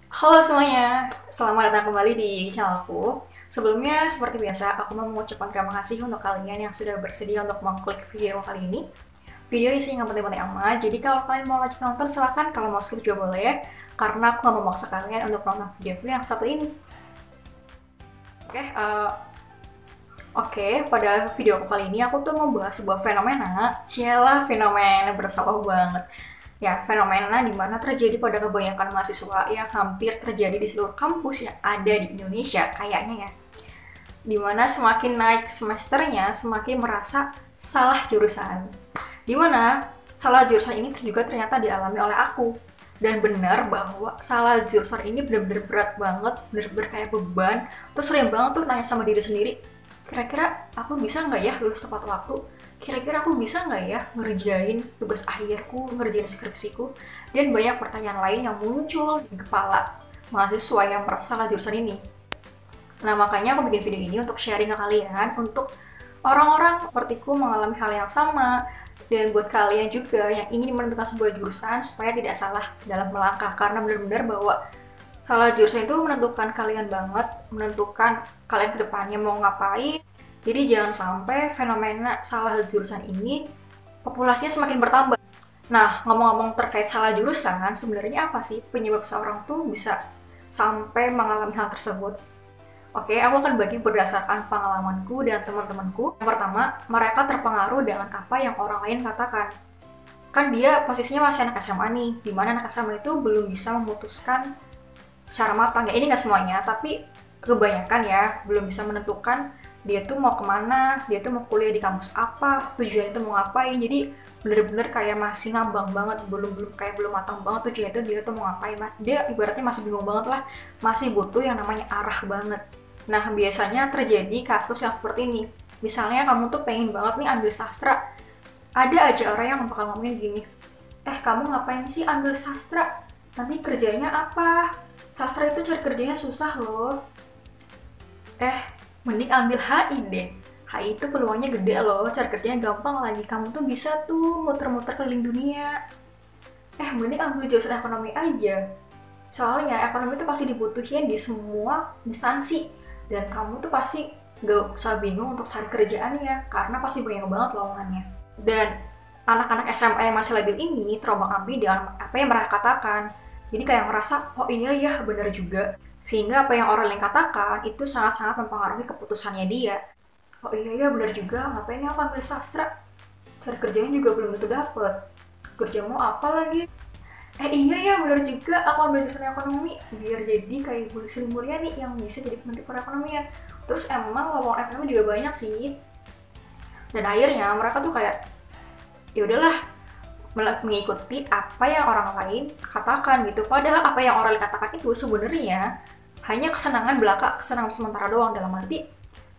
Halo semuanya, selamat datang kembali di channelku. Sebelumnya, seperti biasa, aku mau mengucapkan terima kasih untuk kalian yang sudah bersedia untuk mengklik video kali ini. Video isinya nggak penting-penting amat, jadi kalau kalian mau lanjut nonton silahkan, kalau mau skip juga boleh, karena aku nggak mau memaksa kalian untuk nonton video yang satu ini. Oke, pada video aku kali ini aku tuh mau bahas sebuah fenomena, cielah fenomena bersalah banget. Ya, fenomena di mana terjadi pada kebanyakan mahasiswa yang hampir terjadi di seluruh kampus yang ada di Indonesia kayaknya ya. Dimana semakin naik semesternya, semakin merasa salah jurusan. Dimana salah jurusan ini juga ternyata dialami oleh aku. Dan benar bahwa salah jurusan ini benar-benar berat banget, benar-benar kayak beban. Terus sering banget tuh nanya sama diri sendiri, kira-kira aku bisa nggak ya lulus tepat waktu? Kira-kira aku bisa nggak ya ngerjain tugas akhirku, ngerjain skripsiku? Dan banyak pertanyaan lain yang muncul di kepala mahasiswa yang merasa salah jurusan ini. Nah, makanya aku bikin video ini untuk sharing ke kalian, untuk orang-orang sepertiku mengalami hal yang sama, dan buat kalian juga yang ingin menentukan sebuah jurusan supaya tidak salah dalam melangkah. Karena benar-benar bahwa salah jurusan itu menentukan kalian banget, menentukan kalian ke depannya mau ngapain. Jadi jangan sampai fenomena salah jurusan ini populasinya semakin bertambah. Nah, ngomong-ngomong terkait salah jurusan, sebenarnya apa sih penyebab seorang tuh bisa sampai mengalami hal tersebut? Oke, aku akan bagi berdasarkan pengalamanku dan teman-temanku. Yang pertama, mereka terpengaruh dengan apa yang orang lain katakan. Kan dia posisinya masih anak SMA nih, dimana anak SMA itu belum bisa memutuskan secara matang ya. Ini nggak semuanya, tapi kebanyakan ya belum bisa menentukan dia tuh mau kemana, dia tuh mau kuliah di kampus apa, tujuan itu mau ngapain. Jadi bener-bener kayak masih ngambang banget, belum matang banget tujuan itu dia tuh mau ngapain. Dia ibaratnya masih bingung banget lah, masih butuh yang namanya arah banget. Nah, biasanya terjadi kasus yang seperti ini. Misalnya kamu tuh pengen banget nih ambil sastra, ada aja orang yang bakal ngomongin gini, kamu ngapain sih ambil sastra? Nanti kerjanya apa? Sastra itu cari kerjanya susah loh. Mending ambil HI deh. HI itu peluangnya gede loh, cari kerjanya gampang lagi. Kamu tuh bisa tuh muter-muter keliling dunia. Mending ambil jurusan ekonomi aja. Soalnya ekonomi itu pasti dibutuhin di semua instansi. Dan kamu tuh pasti gak usah bingung untuk cari kerjaannya, karena pasti banyak banget lowongannya. Dan anak-anak SMA yang masih labil ini terombang ambing dengan apa yang mereka katakan. Jadi kayak ngerasa, oh iya ya benar juga. Sehingga apa yang orang lain katakan itu sangat-sangat mempengaruhi keputusannya dia. Oh iya ya benar juga, ngapain ya aku ambil sastra? Cari kerjanya juga belum tentu dapet. Kerja mau apa lagi? Iya ya benar juga, aku ambil jurusan ekonomi biar jadi kayak Bu Sri Mulyani yang bisa jadi menteri perekonomian. Terus emang lowongan ekonomi juga banyak sih. Dan akhirnya mereka tuh kayak, ya udahlah, mengikuti apa yang orang lain katakan gitu. Padahal apa yang orang lain katakan itu sebenarnya hanya kesenangan belaka, kesenangan sementara doang. Dalam arti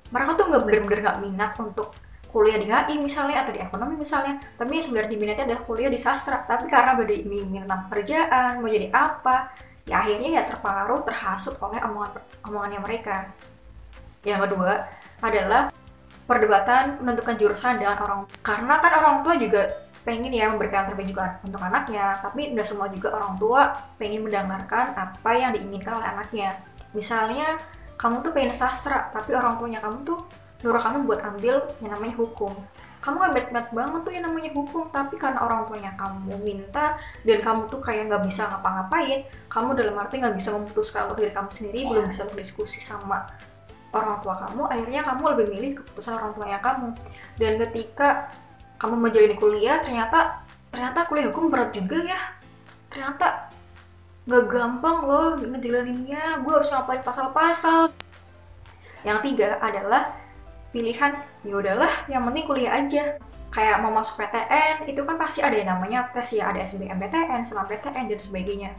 mereka tuh nggak bener-bener nggak minat untuk kuliah di HI misalnya atau di ekonomi misalnya, tapi sebenarnya diminatnya adalah kuliah di sastra. Tapi karena beda tentang kerjaan mau jadi apa, ya akhirnya ya terpengaruh, terhasut oleh omongannya mereka. Yang kedua adalah perdebatan menentukan jurusan dengan orang, karena kan orang tua juga pengen ya memberikan yang terbaik juga untuk anaknya, tapi nggak semua juga orang tua pengen mendengarkan apa yang diinginkan oleh anaknya. Misalnya kamu tuh pengen sastra, tapi orang tuanya kamu tuh nyuruh kamu buat ambil yang namanya hukum. Kamu nggak minat banget tuh yang namanya hukum, tapi karena orang tuanya kamu minta dan kamu tuh kayak nggak bisa ngapa-ngapain, kamu dalam arti nggak bisa memutuskan untuk diri kamu sendiri, belum bisa berdiskusi sama orang tua kamu, akhirnya kamu lebih milih keputusan orang tuanya kamu. Dan ketika kamu menjalani kuliah, ternyata kuliah hukum berat juga ya, ternyata nggak gampang loh ngejalaninnya, gue harus ngapain pasal-pasal. Yang ketiga adalah pilihan, ya udahlah yang penting kuliah aja. Kayak mau masuk PTN itu kan pasti ada yang namanya tes ya, ada SBMPTN, SNMPTN dan sebagainya.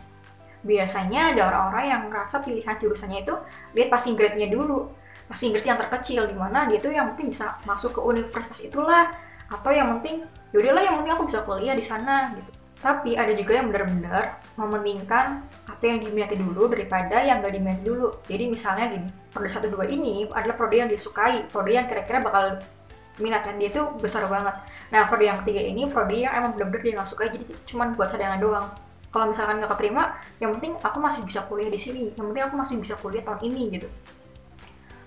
Biasanya ada orang-orang yang ngerasa pilihan jurusannya itu lihat passing grade-nya dulu, passing grade yang terkecil, dimana dia tuh yang penting bisa masuk ke universitas itulah, atau yang penting yaudahlah yang penting aku bisa kuliah di sana gitu. Tapi ada juga yang benar-benar mementingkan apa yang diminati dulu daripada yang gak diminati dulu. Jadi misalnya gini, prodi 1, 2 ini adalah prodi yang disukai, prodi yang kira-kira bakal minatnya dia tuh besar banget. Nah, prodi yang ketiga ini prodi yang emang benar-benar dia gak sukai, jadi cuma buat cadangan doang. Kalau misalkan nggak keterima, yang penting aku masih bisa kuliah di sini, yang penting aku masih bisa kuliah tahun ini gitu.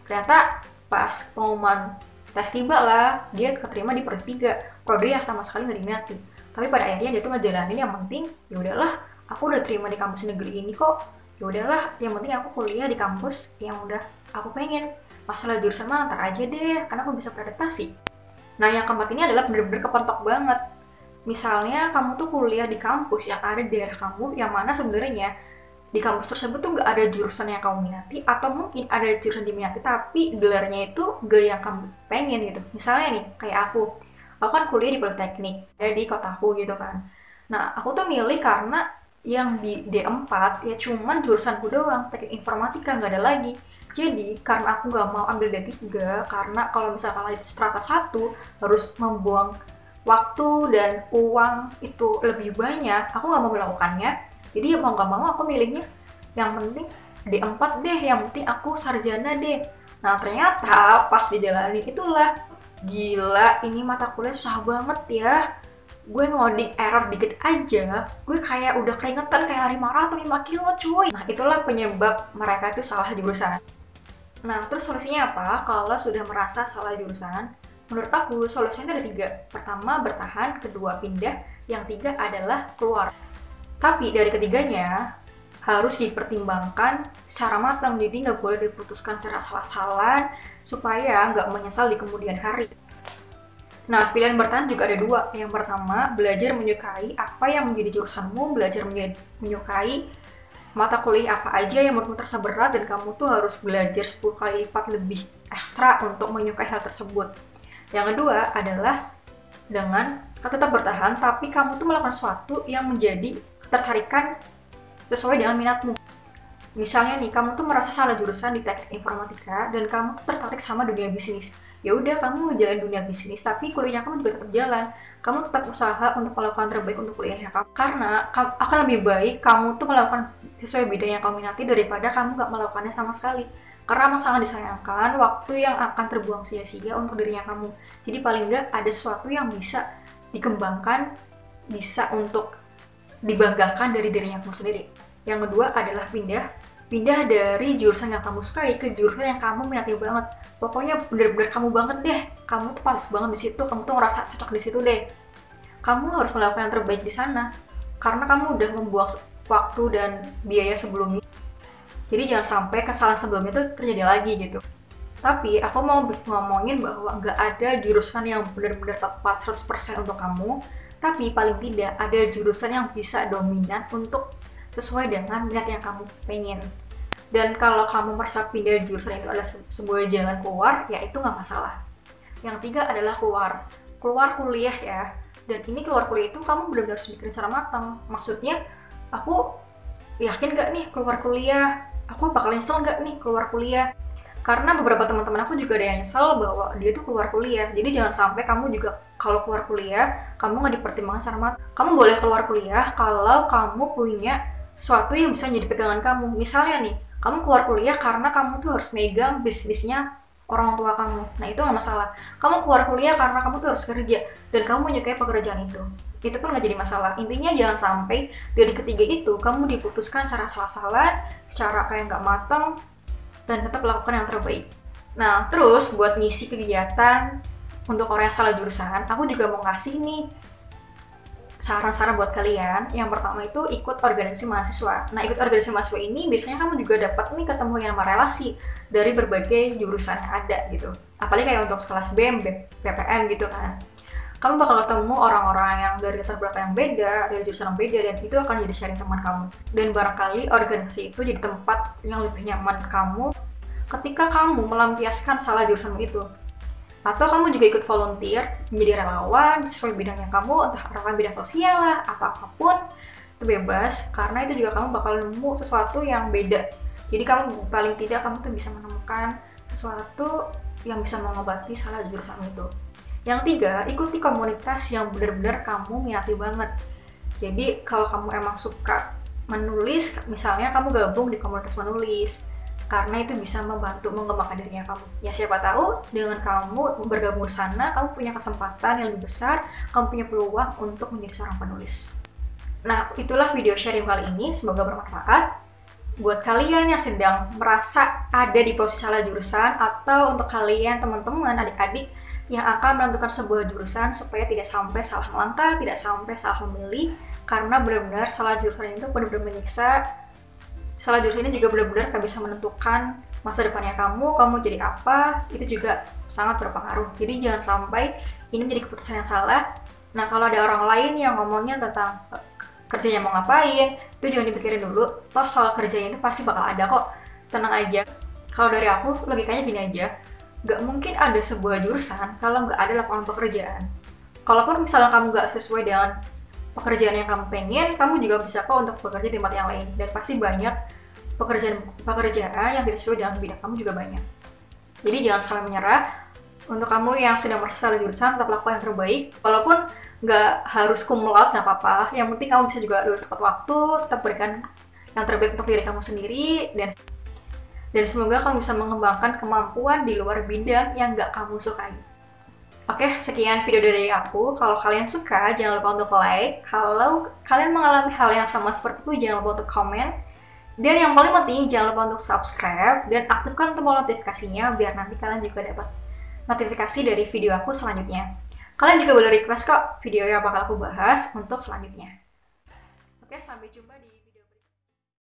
Ternyata pas pengumuman tes tiba lah, dia keterima di prodi 3, prodi yang sama sekali nggak diminati. Tapi pada akhirnya dia tuh ngejalanin yang penting, ya udahlah, aku udah terima di kampus negeri ini kok. Ya udahlah, yang penting aku kuliah di kampus yang udah aku pengen. Masalah jurusan mah ntar aja deh, karena aku bisa beradaptasi. Nah, yang keempat ini adalah bener-bener kepentok banget. Misalnya kamu tuh kuliah di kampus yang ada di daerah kamu, yang mana sebenarnya di kampus tersebut tuh nggak ada jurusan yang kamu minati, atau mungkin ada jurusan diminati tapi gelarnya itu gak yang kamu pengen gitu. Misalnya nih, kayak aku kan kuliah di Politeknik, ada di kotaku gitu kan. Nah, aku tuh milih karena yang di D4 ya cuman jurusanku doang, teknik informatika, nggak ada lagi. Jadi, karena aku nggak mau ambil D3, karena kalau misalkan lanjut strata 1, harus membuang waktu dan uang itu lebih banyak, aku nggak mau melakukannya. Jadi mau nggak mau aku milihnya yang penting D4 deh, yang penting aku sarjana deh. Nah, ternyata pas dijalanin itulah, gila ini mata kuliah susah banget ya. Gue ngoding error dikit aja, gue kayak udah keringetan kayak lari maraton 5 kilo cuy. Nah, itulah penyebab mereka itu salah jurusan. Nah, terus solusinya apa? Kalau sudah merasa salah jurusan, menurut aku solusinya ada 3. Pertama, bertahan. Kedua, pindah. Yang 3 adalah keluar. Tapi dari ketiganya, harus dipertimbangkan secara matang. Jadi nggak boleh diputuskan secara salah-salah, supaya nggak menyesal di kemudian hari. Nah, pilihan bertahan juga ada 2. Yang pertama, belajar menyukai apa yang menjadi jurusanmu, belajar menyukai mata kuliah apa aja yang menurutmu terasa berat dan kamu tuh harus belajar 10 kali lipat lebih ekstra untuk menyukai hal tersebut. Yang kedua adalah dengan tetap bertahan, tapi kamu tuh melakukan sesuatu yang menjadi ketertarikan sesuai dengan minatmu. Misalnya nih, kamu tuh merasa salah jurusan di teknik informatika dan kamu tuh tertarik sama dunia bisnis. Ya udah, kamu ngejalanin dunia bisnis, tapi kuliahnya kamu juga tetap jalan. Kamu tetap usaha untuk melakukan terbaik untuk kuliahnya kamu. Karena akan lebih baik kamu tuh melakukan sesuai bidang yang kamu minati daripada kamu gak melakukannya sama sekali. Karena emang sangat disayangkan waktu yang akan terbuang sia-sia untuk dirinya kamu. Jadi paling nggak ada sesuatu yang bisa dikembangkan, bisa untuk dibanggakan dari dirinya kamu sendiri. Yang kedua adalah pindah dari jurusan yang kamu sukai ke jurusan yang kamu minati banget. Pokoknya bener-bener kamu banget deh, kamu tuh paling banget di situ, kamu tuh ngerasa cocok di situ deh. Kamu harus melakukan yang terbaik di sana, karena kamu udah membuang waktu dan biaya sebelumnya. Jadi jangan sampai kesalahan sebelumnya itu terjadi lagi gitu. Tapi aku mau ngomongin bahwa nggak ada jurusan yang benar-benar tepat 100% untuk kamu, tapi paling tidak ada jurusan yang bisa dominan untuk sesuai dengan minat yang kamu pengen. Dan kalau kamu merasa pindah jurusan itu adalah sebuah jalan keluar, ya itu nggak masalah. Yang 3 adalah keluar kuliah ya. Dan ini keluar kuliah itu kamu benar-benar harus mikirin secara matang. Maksudnya, aku yakin nggak nih keluar kuliah? Aku bakal nyesel nggak nih keluar kuliah? Karena beberapa teman-teman aku juga ada yang nyesel bahwa dia tuh keluar kuliah. Jadi jangan sampai kamu juga kalau keluar kuliah, kamu nggak dipertimbangkan secara matang. Kamu boleh keluar kuliah kalau kamu punya sesuatu yang bisa jadi pegangan kamu. Misalnya nih, kamu keluar kuliah karena kamu tuh harus megang bisnisnya orang tua kamu. Nah, itu nggak masalah. Kamu keluar kuliah karena kamu tuh harus kerja dan kamu menyukai pekerjaan itu. Itu pun nggak jadi masalah. Intinya jangan sampai dari ketiga itu kamu diputuskan secara salah-salah, secara kayak nggak matang, dan tetap lakukan yang terbaik. Nah, terus buat ngisi kegiatan untuk orang yang salah jurusan, aku juga mau ngasih nih saran-saran buat kalian. Yang pertama itu ikut organisasi mahasiswa. Nah, ikut organisasi mahasiswa ini biasanya kamu juga dapat nih ketemu yang nama relasi dari berbagai jurusan yang ada gitu. Apalagi kayak untuk kelas BEM, PPM gitu kan. Kamu bakal ketemu orang-orang yang dari latar belakang yang beda, dari jurusan yang beda, dan itu akan jadi sharing teman kamu. Dan barangkali organisasi itu jadi tempat yang lebih nyaman kamu ketika kamu melampiaskan salah jurusanmu itu. Atau kamu juga ikut volunteer, menjadi relawan sesuai bidang yang kamu, entah relawan bidang sosial lah, atau apapun, itu bebas, karena itu juga kamu bakal nemu sesuatu yang beda. Jadi kamu paling tidak kamu tuh bisa menemukan sesuatu yang bisa mengobati salah jurusan itu. Yang 3, ikuti komunitas yang benar-benar kamu minati banget. Jadi kalau kamu emang suka menulis, misalnya kamu gabung di komunitas menulis, karena itu bisa membantu mengembangkan dirinya kamu. Ya siapa tahu dengan kamu bergabung di sana, kamu punya kesempatan yang lebih besar, kamu punya peluang untuk menjadi seorang penulis. Nah, itulah video sharing kali ini, semoga bermanfaat. Buat kalian yang sedang merasa ada di posisi salah jurusan, atau untuk kalian teman-teman, adik-adik yang akan menentukan sebuah jurusan supaya tidak sampai salah melangkah, tidak sampai salah memilih, karena benar-benar salah jurusan itu benar-benar menyiksa. Salah jurusan ini juga benar-benar gak bisa menentukan masa depannya kamu jadi apa, itu juga sangat berpengaruh. Jadi jangan sampai ini menjadi keputusan yang salah. Nah, kalau ada orang lain yang ngomongnya tentang kerjanya mau ngapain, itu jangan dipikirin dulu. Toh soal kerjanya itu pasti bakal ada kok. Tenang aja. Kalau dari aku, logikanya gini aja. Gak mungkin ada sebuah jurusan kalau nggak ada lapangan pekerjaan. Kalaupun misalnya kamu nggak sesuai dengan pekerjaan yang kamu pengen, kamu juga bisa kok untuk bekerja di tempat yang lain. Dan pasti banyak pekerjaan yang tidak sesuai dengan bidang kamu juga banyak. Jadi jangan sampai menyerah. Untuk kamu yang sedang merasa salah jurusan, tetap lakukan yang terbaik. Walaupun nggak harus cum laude, nggak apa-apa. Yang penting kamu bisa juga lulus tepat waktu, tetap berikan yang terbaik untuk diri kamu sendiri, dan semoga kamu bisa mengembangkan kemampuan di luar bidang yang nggak kamu sukai. Oke, sekian video dari aku. Kalau kalian suka, jangan lupa untuk like. Kalau kalian mengalami hal yang sama seperti itu, jangan lupa untuk komen. Dan yang paling penting, jangan lupa untuk subscribe dan aktifkan tombol notifikasinya biar nanti kalian juga dapat notifikasi dari video aku selanjutnya. Kalian juga boleh request kok video yang bakal aku bahas untuk selanjutnya. Oke, sampai jumpa di